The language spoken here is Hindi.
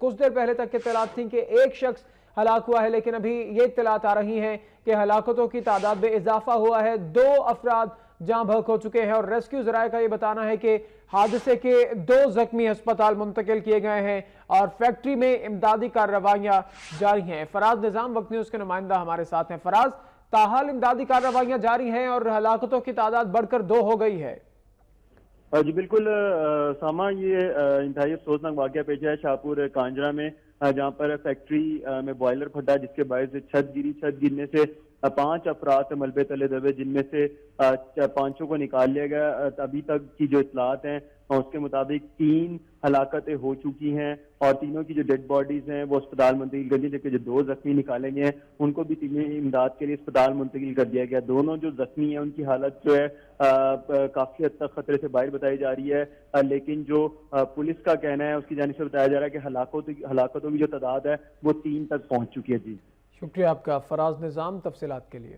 कुछ देर पहले तक के इत्तलात थी कि एक शख्स हलाक हुआ है, लेकिन अभी ये इत्तलात आ रही हैं कि हलाकतों की तादाद में इजाफा हुआ है। 2 अफराद जहां बहक हो चुके हैं और रेस्क्यू जराये का ये बताना है कि हादसे के 2 जख्मी अस्पताल मुंतकिल किए गए हैं और फैक्ट्री में इमदादी कार्रवाइयां जारी हैं। फराज निजाम वक्त न्यूज के नुमाइंदा हमारे साथ हैं। फराज, ताहाल इमदादी कार्रवाइयां जारी हैं और हलाकतों की तादाद बढ़कर 2 हो गई है। जी बिल्कुल सामा, ये इंतहाई अफसोसनाक वाकया पेश है शाहपुर कांजरा में, जहां पर फैक्ट्री में बॉयलर फटा जिसके बायस छत गिरने से 5 अफराद मलबे तले दबे, जिनमें से 5 को निकाल लिया गया। अभी तक की जो इतलात हैं उसके मुताबिक 3 हलाकतें हो चुकी हैं और तीनों की जो डेड बॉडीज हैं वो अस्पताल मुंतकिल कर दी, जबकि जो 2 जख्मी निकाले गए हैं उनको भी तीनों इमदाद के लिए अस्पताल मुंतकिल कर दिया गया। दोनों जो जख्मी हैं उनकी हालत जो है काफी हद तक खतरे से बाहर बताई जा रही है, लेकिन जो पुलिस का कहना है उसकी जानिब से बताया जा रहा है कि हलाकतों की जो तादाद है वो 3 तक पहुंच चुकी है। जी शुक्रिया आपका फराज निजाम तफसीलात के लिए।